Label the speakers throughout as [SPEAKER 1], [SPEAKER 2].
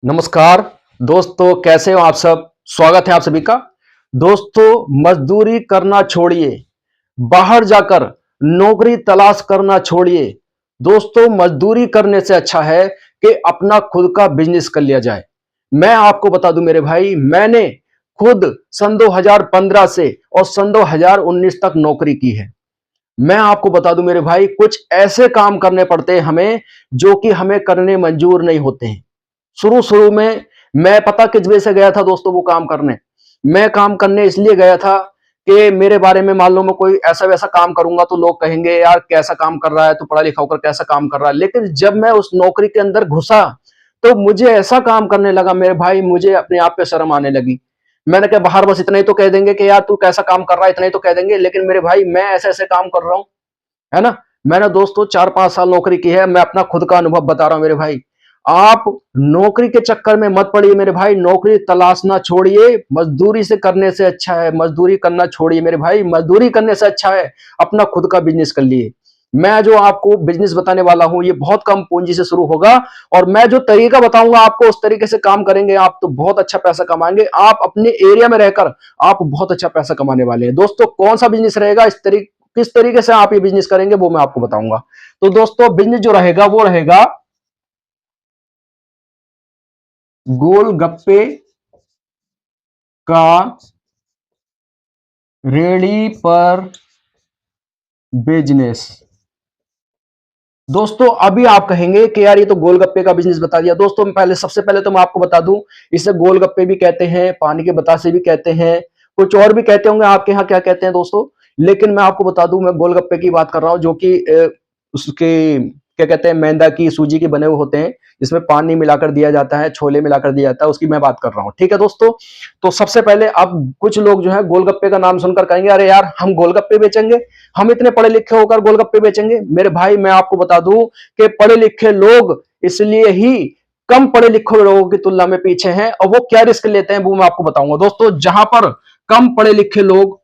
[SPEAKER 1] नमस्कार दोस्तों, कैसे हो आप सब। स्वागत है आप सभी का। दोस्तों, मजदूरी करना छोड़िए, बाहर जाकर नौकरी तलाश करना छोड़िए। दोस्तों, मजदूरी करने से अच्छा है कि अपना खुद का बिजनेस कर लिया जाए। मैं आपको बता दूं मेरे भाई, मैंने खुद सन 2015 से और सन 2019 तक नौकरी की है। मैं आपको बता दूं मेरे भाई, कुछ ऐसे काम करने पड़ते हैं हमें जो कि हमें करने मंजूर नहीं होते हैं। शुरू शुरू में मैं पता किस वजह से गया था दोस्तों वो काम करने। मैं काम करने इसलिए गया था कि मेरे बारे में मान लो मैं कोई ऐसा वैसा काम करूंगा तो लोग कहेंगे यार कैसा काम कर रहा है, तू पढ़ा लिखा होकर कैसा काम कर रहा है। लेकिन जब मैं उस नौकरी के अंदर घुसा तो मुझे ऐसा काम करने लगा मेरे भाई, मुझे अपने आप पे शर्म आने लगी। मैंने कहा बाहर बस इतना ही तो कह देंगे कि यार तू कैसा काम कर रहा है, इतना ही तो कह देंगे, लेकिन मेरे भाई मैं ऐसे ऐसे काम कर रहा हूं, है ना। मैंने दोस्तों 4-5 साल नौकरी की है। मैं अपना खुद का अनुभव बता रहा हूं मेरे भाई। आप नौकरी के चक्कर में मत पड़िए मेरे भाई, नौकरी तलाशना छोड़िए। मजदूरी से करने से अच्छा है, मजदूरी करना छोड़िए मेरे भाई, मजदूरी करने से अच्छा है अपना खुद का बिजनेस कर लिए। मैं जो आपको बिजनेस बताने वाला हूं ये बहुत कम पूंजी से शुरू होगा, और मैं जो तरीका बताऊंगा आपको उस तरीके से काम करेंगे आप तो बहुत अच्छा पैसा कमाएंगे। आप अपने एरिया में रहकर आप बहुत अच्छा पैसा कमाने वाले हैं। दोस्तों, कौन सा बिजनेस रहेगा, किस तरीके से आप ये बिजनेस करेंगे वो मैं आपको बताऊंगा। तो दोस्तों, बिजनेस जो रहेगा वो रहेगा गोलगप्पे का रेडी पर बिजनेस। दोस्तों, अभी आप कहेंगे कि यार ये तो गोलगप्पे का बिजनेस बता दिया। दोस्तों, पहले सबसे पहले तो मैं आपको बता दूं, इसे गोलगप्पे भी कहते हैं, पानी के बतासे भी कहते हैं, कुछ और भी कहते होंगे, आपके यहाँ क्या कहते हैं दोस्तों। लेकिन मैं आपको बता दूं, मैं गोलगप्पे की बात कर रहा हूं जो कि उसके क्या कहते हैं, मैदा की सूजी के बने हुए होते हैं, जिसमें पानी मिलाकर दिया जाता है, छोले मिलाकर दिया जाता है, उसकी मैं बात कर रहा हूं। ठीक है दोस्तों। तो सबसे पहले अब कुछ लोग जो है गोलगप्पे का नाम सुनकर कहेंगे अरे यार हम गोलगप्पे बेचेंगे, हम इतने पढ़े लिखे होकर गोलगप्पे बेचेंगे। मेरे भाई मैं आपको बता दूं कि पढ़े लिखे लोग इसलिए ही कम पढ़े लिखे लोगों की तुलना में पीछे हैं, और वो क्या रिस्क लेते हैं वो मैं आपको बताऊंगा। दोस्तों, जहां पर कम पढ़े लिखे लोग,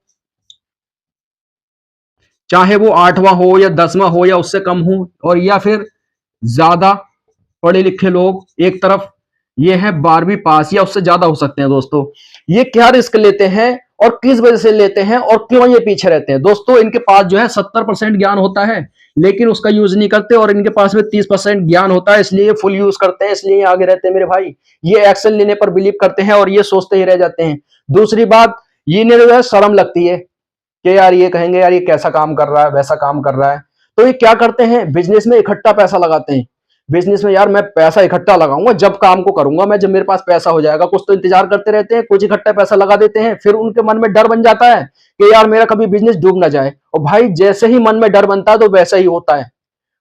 [SPEAKER 1] चाहे वो 8वां हो या 10वां हो या उससे कम हो, और या फिर ज्यादा पढ़े लिखे लोग एक तरफ, ये है 12वीं पास या उससे ज्यादा हो सकते हैं। दोस्तों, ये क्या रिस्क लेते हैं और किस वजह से लेते हैं और क्यों ये पीछे रहते हैं। दोस्तों, इनके पास जो है 70% ज्ञान होता है लेकिन उसका यूज नहीं करते, और इनके पास में 30% ज्ञान होता है इसलिए फुल यूज करते हैं, इसलिए आगे रहते हैं मेरे भाई। ये एक्शन लेने पर बिलीव करते हैं और ये सोचते ही रह जाते हैं। दूसरी बात, ये जो है शर्म लगती है कि यार ये कहेंगे यार ये कैसा काम कर रहा है, वैसा काम कर रहा है। तो ये क्या करते हैं, बिजनेस में इकट्ठा पैसा लगाते हैं। बिजनेस में यार मैं पैसा इकट्ठा लगाऊंगा, जब काम को करूंगा मैं, जब मेरे पास पैसा हो जाएगा। कुछ तो इंतजार करते रहते हैं, कुछ इकट्ठा पैसा लगा देते हैं, फिर उनके मन में डर बन जाता है कि यार मेरा कभी बिजनेस डूब ना जाए। और भाई जैसे ही मन में डर बनता है तो वैसा ही होता है।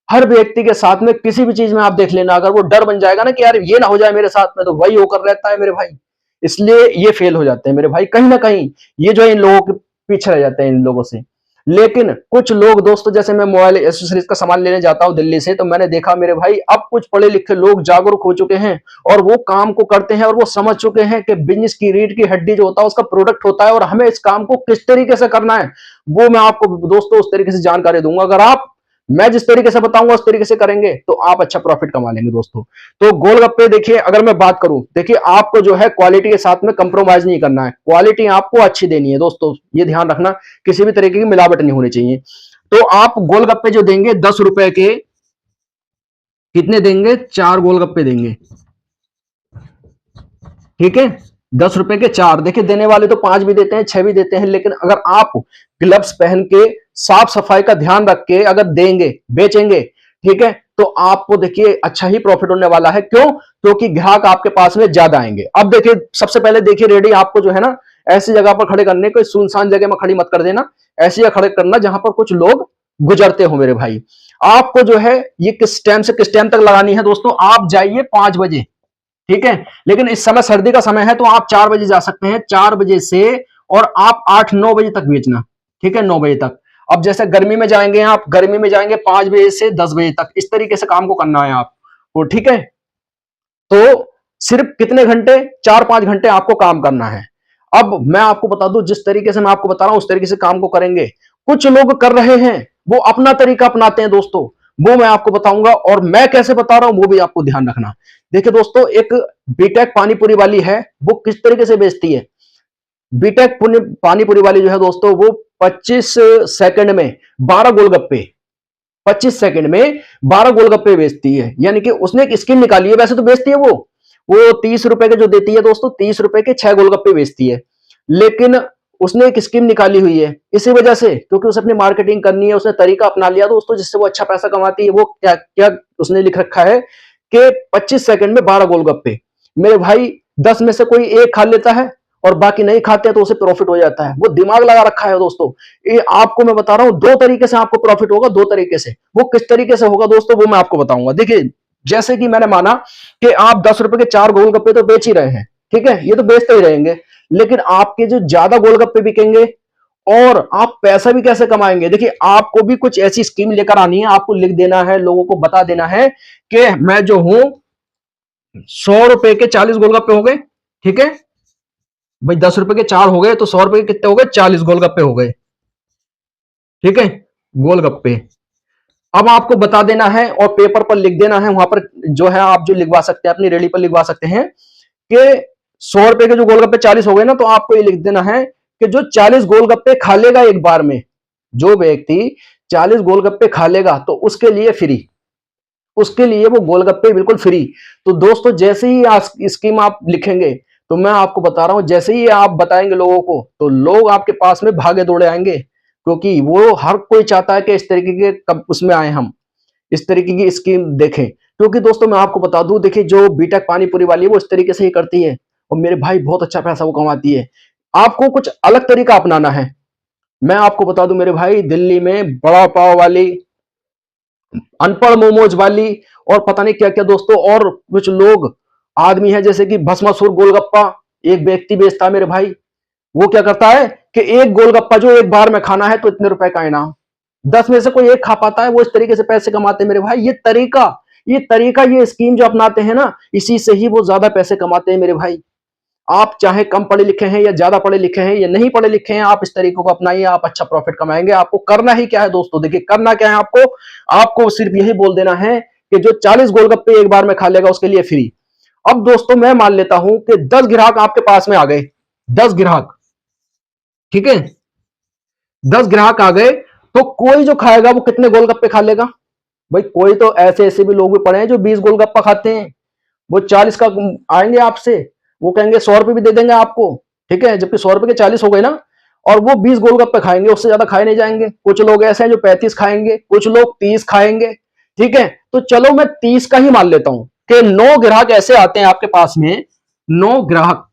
[SPEAKER 1] हर व्यक्ति के साथ में किसी भी चीज में आप देख लेना, अगर वो डर बन जाएगा ना कि यार ये ना हो जाए मेरे साथ में, तो वही होकर रहता है मेरे भाई। इसलिए ये फेल हो जाते हैं मेरे भाई, कहीं ना कहीं ये जो है इन लोगों के पीछे रह जाते हैं इन लोगों से। लेकिन कुछ लोग दोस्तों, जैसे मैं मोबाइल एसेसरीज का सामान लेने जाता हूं दिल्ली से, तो मैंने देखा मेरे भाई अब कुछ पढ़े लिखे लोग जागरूक हो चुके हैं और वो काम को करते हैं, और वो समझ चुके हैं कि बिजनेस की रीढ़ की हड्डी जो होता है उसका प्रोडक्ट होता है, और हमें इस काम को किस तरीके से करना है वो मैं आपको दोस्तों उस तरीके से जानकारी दूंगा। अगर आप मैं जिस तरीके से बताऊंगा उस तरीके से करेंगे तो आप अच्छा प्रॉफिट कमा लेंगे दोस्तों। तो गोलगप्पे देखिए, अगर मैं बात करूं, देखिए आपको जो है क्वालिटी के साथ में कंप्रोमाइज नहीं करना है, क्वालिटी आपको अच्छी देनी है दोस्तों, ये ध्यान रखना, किसी भी तरीके की मिलावट नहीं होनी चाहिए। तो आप गोलगप्पे जो देंगे 10 रुपए के, कितने देंगे, 4 गोलगप्पे देंगे। ठीक है, 10 रुपए के 4। देखिए देने वाले तो 5 भी देते हैं, 6 भी देते हैं, लेकिन अगर आप ग्लव्स पहन के साफ सफाई का ध्यान रख के अगर देंगे, बेचेंगे, ठीक है, तो आपको देखिए अच्छा ही प्रॉफिट होने वाला है। क्यों? क्योंकि ग्राहक आपके पास में ज्यादा आएंगे। अब देखिए सबसे पहले देखिए, रेडी आपको जो है ना ऐसी जगह पर खड़े करने, कोई सुनसान जगह में खड़ी मत कर देना, ऐसी जगह खड़े करना जहां पर कुछ लोग गुजरते हो मेरे भाई। आपको जो है ये किस टाइम से किस टाइम तक लगानी है दोस्तों, आप जाइए 5 बजे, ठीक है, लेकिन इस समय सर्दी का समय है तो आप 4 बजे जा सकते हैं, 4 बजे से, और आप 8-9 बजे तक बेचना। ठीक है, 9 बजे तक। अब जैसे गर्मी में जाएंगे, आप गर्मी में जाएंगे 5 बजे से 10 बजे तक, इस तरीके से काम को करना है आपको। ठीक है, तो सिर्फ कितने घंटे, 4-5 घंटे आपको काम करना है। अब मैं आपको बता दूं, जिस तरीके से मैं आपको बता रहा हूं उस तरीके से काम को करेंगे। कुछ लोग कर रहे हैं, वो अपना तरीका अपनाते हैं दोस्तों, वो मैं आपको बताऊंगा, और मैं कैसे बता रहा हूं वो भी आपको ध्यान रखना। देखिए दोस्तों, एक बीटेक पानीपुरी वाली है, वो किस तरीके से बेचती है। बीटेक पानीपुरी वाली जो है दोस्तों, वो 25 सेकंड में 12 गोलगप्पे, 25 सेकंड में 12 गोलगप्पे बेचती है। यानी कि उसने एक स्कीम निकाली है, वैसे तो बेचती है वो 30 रुपए के जो देती है दोस्तों, 30 रुपए के 6 गोलगप्पे बेचती है। लेकिन उसने एक स्कीम निकाली हुई है इसी वजह से, क्योंकि उसे अपनी मार्केटिंग करनी है, उसने तरीका अपना लिया दोस्तों जिससे वो अच्छा पैसा कमाती है। वो क्या क्या उसने लिख रखा है कि 25 सेकंड में 12 गोलगप्पे। मेरे भाई 10 में से कोई एक खा लेता है और बाकी नहीं खाते तो उसे प्रॉफिट हो जाता है। वो दिमाग लगा रखा है दोस्तों। ये आपको मैं बता रहा हूं, दो तरीके से आपको प्रॉफिट होगा, दो तरीके से। वो किस तरीके से होगा दोस्तों, वो मैं आपको बताऊंगा। देखिए, जैसे कि मैंने माना कि आप 10 रुपए के 4 गोलगप्पे तो बेच ही रहे हैं, ठीक है, ये तो बेचते ही रहेंगे। लेकिन आपके जो ज्यादा गोलगप्पे बिकेंगे और आप पैसा भी कैसे कमाएंगे। देखिए, आपको भी कुछ ऐसी स्कीम लेकर आनी है, आपको लिख देना है, लोगों को बता देना है कि मैं जो हूं 100 रुपए के 40 गोलगप्पे हो गए, ठीक है भाई, 10 रुपए के 4 हो गए तो 100 रुपए के कितने हो गए, 40 गोलगप्पे हो गए, ठीक है, गोलगप्पे। अब आपको बता देना है और पेपर पर लिख देना है, वहां पर जो है आप जो लिखवा सकते हैं, अपनी रेडी पर लिखवा सकते हैं कि 100 रुपए के जो गोलगप्पे 40 हो गए ना, तो आपको ये लिख देना है कि जो 40 गोलगप्पे खा लेगा एक बार में, जो व्यक्ति 40 गोलगप्पे खा लेगा तो उसके लिए फ्री, उसके लिए वो गोलगप्पे बिल्कुल फ्री। तो दोस्तों, जैसे ही स्कीम आप लिखेंगे, तो मैं आपको बता रहा हूं, जैसे ही आप बताएंगे लोगों को, तो लोग आपके पास में भागे दौड़े आएंगे, क्योंकि वो हर कोई चाहता है कि इस तरीके के कब उसमें आए, हम इस तरीके की स्कीम देखें। क्योंकि दोस्तों मैं आपको बता दूं, देखिए जो बीटेक पानीपुरी वाली है वो इस तरीके से ही करती है और मेरे भाई बहुत अच्छा पैसा वो कमाती है। आपको कुछ अलग तरीका अपनाना है। मैं आपको बता दूं मेरे भाई, दिल्ली में बड़ा पाव वाली, अनपढ़ मोमोज वाली और पता नहीं क्या क्या दोस्तों, और कुछ लोग आदमी है जैसे कि भस्मासुर गोलगप्पा एक व्यक्ति बेचता है मेरे भाई। वो क्या करता है कि एक गोलगप्पा जो एक बार में खाना है तो इतने रुपए का इनाम, 10 में से कोई एक खा पाता है, वो इस तरीके से पैसे कमाते हैं मेरे भाई। ये तरीका ये स्कीम जो अपनाते हैं ना, इसी से ही वो ज्यादा पैसे कमाते हैं मेरे भाई। आप चाहे कम पढ़े लिखे हैं या ज्यादा पढ़े लिखे हैं या नहीं पढ़े लिखे हैं, आप इस तरीकों को अपनाइए, आप अच्छा प्रॉफिट कमाएंगे। आपको करना ही क्या है दोस्तों, देखिए करना क्या है आपको, आपको सिर्फ यही बोल देना है कि जो 40 गोलगप्पे एक बार में खा लेगा उसके लिए फ्री। अब दोस्तों मैं मान लेता हूं कि 10 ग्राहक आपके पास में आ गए, 10 ग्राहक, ठीक है, 10 ग्राहक आ गए, तो कोई जो खाएगा वो कितने गोलगप्पे खा लेगा। भाई कोई तो ऐसे ऐसे भी लोग भी पड़े हैं जो 20 गोलगप्पा खाते हैं, वो 40 का आएंगे आपसे, वो कहेंगे 100 रुपए भी दे देंगे आपको, ठीक है, जबकि 100 रुपए के 40 हो गए ना, और वो 20 गोलगप्पे खाएंगे, उससे ज्यादा खाए नहीं जाएंगे। कुछ लोग ऐसे हैं जो 35 खाएंगे, कुछ लोग 30 खाएंगे, ठीक है। तो चलो मैं 30 का ही मान लेता हूं कि 9 ग्राहक ऐसे आते हैं आपके पास में, 9 ग्राहक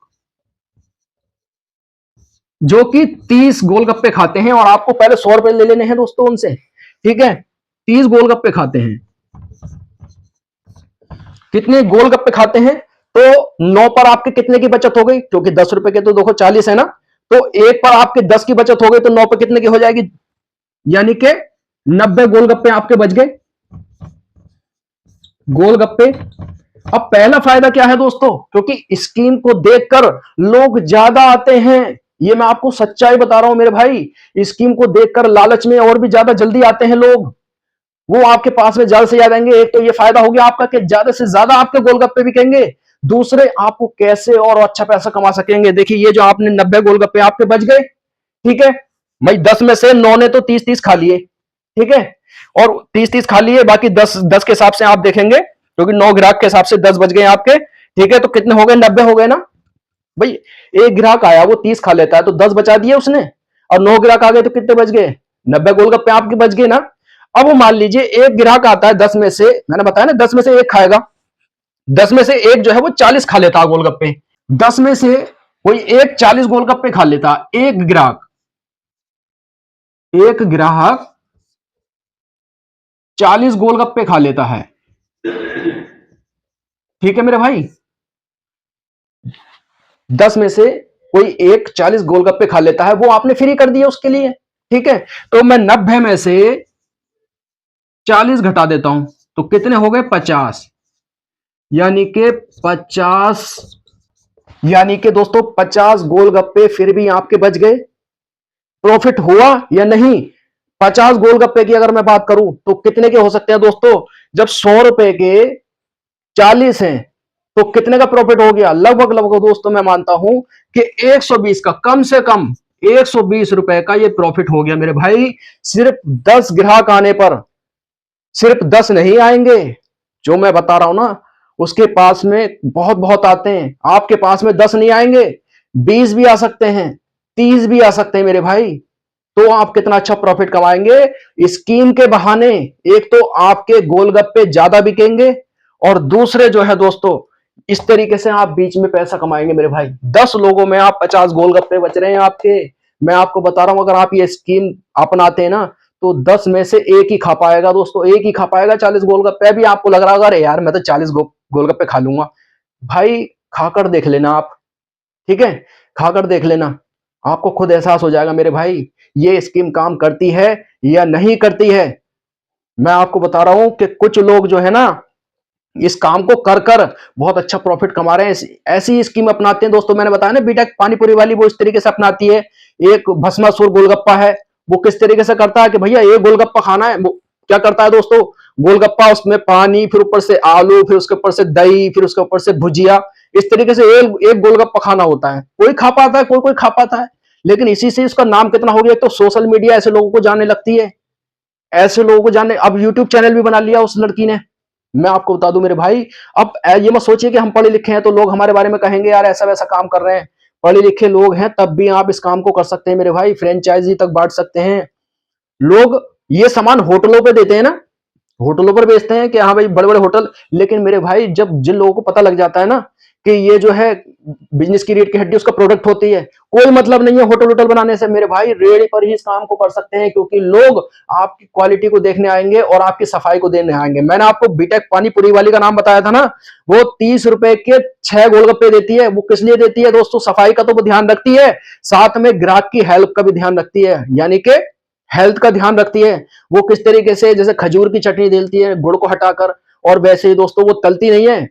[SPEAKER 1] जो कि 30 गोलगप्पे खाते हैं और आपको पहले 100 रुपए ले लेने हैं दोस्तों उनसे, ठीक है। 30 गोलगप्पे खाते हैं, कितने गोलगप्पे खाते हैं, तो 9 पर आपके कितने की बचत हो गई, क्योंकि 10 रुपए के तो देखो 40 है ना, तो एक पर आपके 10 की बचत हो गई, तो 9 पर कितने की हो जाएगी, यानी कि 90 गोलगप्पे आपके बच गए, गोलगप्पे। अब पहला फायदा क्या है दोस्तों, क्योंकि स्कीम को देखकर लोग ज्यादा आते हैं, ये मैं आपको सच्चाई बता रहा हूं मेरे भाई। स्कीम को देखकर लालच में और भी ज्यादा जल्दी आते हैं लोग, वो आपके पास में ज्यादा से ज्यादा आएंगे। एक तो ये फायदा हो गया आपका कि ज्यादा से ज्यादा आपके गोलगप्पे बिकेंगे, दूसरे आपको कैसे और अच्छा पैसा कमा सकेंगे। देखिए ये जो आपने 90 गोलगप्पे आपके बच गए, ठीक है भाई, 10 में से 9 ने तो 30-30 खा लिए, ठीक है, और 30-30 खा लिए, बाकी 10-10 के हिसाब से आप देखेंगे, क्योंकि 9 ग्राहक के हिसाब से 10 बच गए आपके, ठीक है, तो कितने हो गए, 90 हो गए ना भाई। एक ग्राहक आया वो 30 खा लेता है तो 10 बचा दिए उसने, और 9 ग्राहक आ गए तो कितने बच गए, 90 गोलगप्पे आपके बच गए ना। अब वो मान लीजिए एक ग्राहक आता है, 10 में से, मैंने बताया ना 10 में से एक खाएगा, 10 में से एक जो है वो 40 खा लेता है गोलगप्पे, 10 में से कोई एक 40 गोलगप्पे खा लेता, एक ग्राहक 40 गोलगप्पे खा लेता है, ठीक है मेरे भाई। 10 में से कोई एक 40 गोलगप्पे खा लेता है, वो आपने फ्री कर दिया उसके लिए, ठीक है। तो मैं 90 में से 40 घटा देता हूं, तो कितने हो गए, 50, यानी कि 50, यानी कि दोस्तों 50 गोलगप्पे फिर भी आपके बच गए। प्रॉफिट हुआ या नहीं, 50 गोलगप्पे की अगर मैं बात करूं तो कितने के हो सकते हैं दोस्तों, जब 100 रुपए के 40 हैं, तो कितने का प्रॉफिट हो गया? लगभग लगभग दोस्तों मैं मानता हूं कि 120 का, कम से कम 120 रुपए का ये प्रॉफिट हो गया मेरे भाई। सिर्फ 10 ग्राहक आने पर, सिर्फ 10 नहीं आएंगे, जो मैं बता रहा हूं ना, उसके पास में बहुत बहुत आते हैं। आपके पास में 10 नहीं आएंगे, 20 भी आ सकते हैं, 30 भी आ सकते हैं मेरे भाई। तो आप कितना अच्छा प्रॉफिट कमाएंगे स्कीम के बहाने। एक तो आपके गोलगप्पे ज्यादा बिकेंगे, और दूसरे जो है दोस्तों, इस तरीके से आप बीच में पैसा कमाएंगे मेरे भाई। 10 लोगों में आप 50 गोलगप्पे बच रहे हैं आपके। मैं आपको बता रहा हूं, अगर आप ये स्कीम अपनाते हैं ना, तो 10 में से एक ही खा पाएगा दोस्तों, एक ही खा पाएगा 40 गोलगप्पे। अभी आपको लग रहा होगा अरे यार मैं तो 40 गोलगप्पे खा लूंगा। भाई खाकर देख लेना आप, ठीक है, खाकर देख लेना, आपको खुद एहसास हो जाएगा मेरे भाई ये स्कीम काम करती है या नहीं करती है। मैं आपको बता रहा हूं कि कुछ लोग जो है ना, इस काम को कर कर बहुत अच्छा प्रॉफिट कमा रहे हैं, ऐसी स्कीम अपनाते हैं दोस्तों। मैंने बताया ना बीटेक पानीपुरी वाली, वो इस तरीके से अपनाती है। एक भस्मासुर गोलगप्पा है, वो किस तरीके से करता है कि भैया एक गोलगप्पा खाना है, वो क्या करता है दोस्तों, गोलगप्पा उसमें पानी, फिर ऊपर से आलू, फिर उसके ऊपर से दही, फिर उसके ऊपर से भुजिया, इस तरीके से एक गोलगप्पा खाना होता है। कोई खा पाता है, कोई कोई खा पाता है, लेकिन इसी से इसका नाम कितना हो गया। तो सोशल मीडिया ऐसे लोगों को जानने लगती है, ऐसे लोगों को जानने, अब यूट्यूब चैनल भी बना लिया उस लड़की ने। मैं आपको बता दूं मेरे भाई, अब ये मत सोचिए कि हम पढ़े लिखे हैं तो लोग हमारे बारे में कहेंगे यार ऐसा वैसा काम कर रहे हैं। पढ़े लिखे लोग हैं तब भी आप इस काम को कर सकते हैं मेरे भाई, फ्रेंचाइजी तक बांट सकते हैं। लोग ये सामान होटलों पे देते हैं ना, होटलों पर बेचते हैं कि हाँ भाई बड़े बड़े होटल, लेकिन मेरे भाई जब जिन लोगों को पता लग जाता है ना कि ये जो है बिजनेस की रीढ़ की हड्डी उसका प्रोडक्ट होती है, कोई मतलब नहीं है होटल होटल बनाने से मेरे भाई, रेडी पर ही इस काम को कर सकते हैं, क्योंकि लोग आपकी क्वालिटी को देखने आएंगे और आपकी सफाई को देखने आएंगे। मैंने आपको बीटेक पानीपुरी वाली का नाम बताया था ना, वो 30 रुपए के 6 गोलगप्पे देती है। वो किस लिए देती है दोस्तों? सफाई का तो वो ध्यान रखती है, साथ में ग्राहक की हेल्प का भी ध्यान रखती है, यानी कि हेल्थ का ध्यान रखती है। वो किस तरीके से, जैसे खजूर की चटनी देती है गुड़ को हटाकर, और वैसे ही दोस्तों वो तलती नहीं है,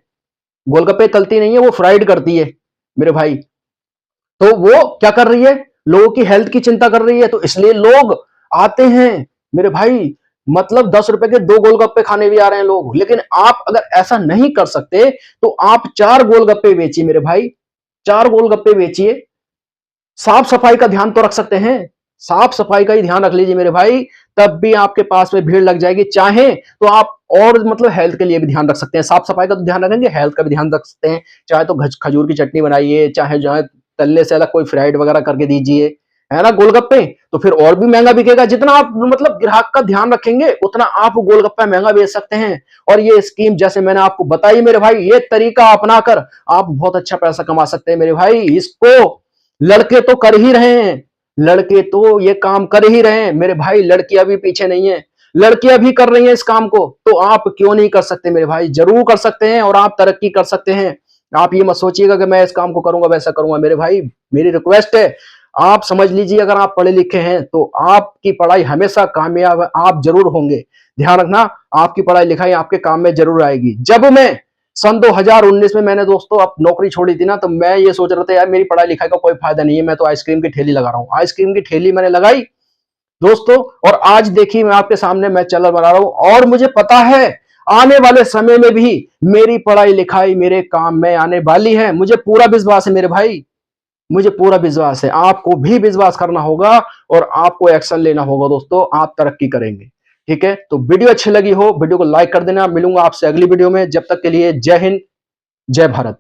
[SPEAKER 1] गोलगप्पे तलती नहीं है, वो फ्राइड करती है मेरे भाई। तो वो क्या कर रही है, लोगों की हेल्थ की चिंता कर रही है, तो इसलिए लोग आते हैं मेरे भाई। मतलब 10 रुपए के 2 गोलगप्पे खाने भी आ रहे हैं लोग। लेकिन आप अगर ऐसा नहीं कर सकते तो आप 4 गोलगप्पे बेचिए मेरे भाई, 4 गोलगप्पे बेचिए। साफ सफाई का ध्यान तो रख सकते हैं, साफ सफाई का ही ध्यान रख लीजिए मेरे भाई, तब भी आपके पास में भीड़ लग जाएगी। चाहे तो आप और मतलब हेल्थ के लिए भी ध्यान रख सकते हैं, साफ सफाई का तो ध्यान रखेंगे, हेल्थ का भी ध्यान रख सकते हैं। चाहे तो खजूर की चटनी बनाइए, चाहे जो है तलने से अलग कोई फ्राइड वगैरह करके दीजिए, है ना, गोलगप्पे तो फिर और भी महंगा बिकेगा। जितना आप मतलब ग्राहक का ध्यान रखेंगे उतना आप गोलगप्पा महंगा बेच सकते हैं। और ये स्कीम जैसे मैंने आपको बताई मेरे भाई, ये तरीका अपनाकर आप बहुत अच्छा पैसा कमा सकते हैं मेरे भाई। इसको लड़के तो कर ही रहे हैं, लड़के तो ये काम कर ही रहे हैं मेरे भाई, लड़कियां भी पीछे नहीं है, लड़कियां भी कर रही हैं इस काम को। तो आप क्यों नहीं कर सकते मेरे भाई? जरूर कर सकते हैं और आप तरक्की कर सकते हैं। आप ये मत सोचिएगा कि मैं इस काम को करूंगा वैसा करूंगा मेरे भाई। मेरी रिक्वेस्ट है, आप समझ लीजिए, अगर आप पढ़े लिखे हैं तो आपकी पढ़ाई हमेशा कामयाब आप जरूर होंगे। ध्यान रखना, आपकी पढ़ाई लिखाई आपके काम में जरूर आएगी। जब मैं सन 2019 में मैंने दोस्तों अब नौकरी छोड़ी थी ना, तो मैं ये सोच रहा था यार मेरी पढ़ाई लिखाई का कोई फायदा नहीं है, मैं तो आइसक्रीम की ठेली लगा रहा हूँ। आइसक्रीम की ठेली मैंने लगाई दोस्तों, और आज देखिए मैं आपके सामने मैं चैनल बना रहा हूं, और मुझे पता है आने वाले समय में भी मेरी पढ़ाई लिखाई मेरे काम में आने वाली है। मुझे पूरा विश्वास है मेरे भाई, मुझे पूरा विश्वास है। आपको भी विश्वास करना होगा और आपको एक्शन लेना होगा दोस्तों, आप तरक्की करेंगे। ठीक है, तो वीडियो अच्छी लगी हो वीडियो को लाइक कर देना। मिलूंगा आपसे अगली वीडियो में, जब तक के लिए जय हिंद, जय भारत।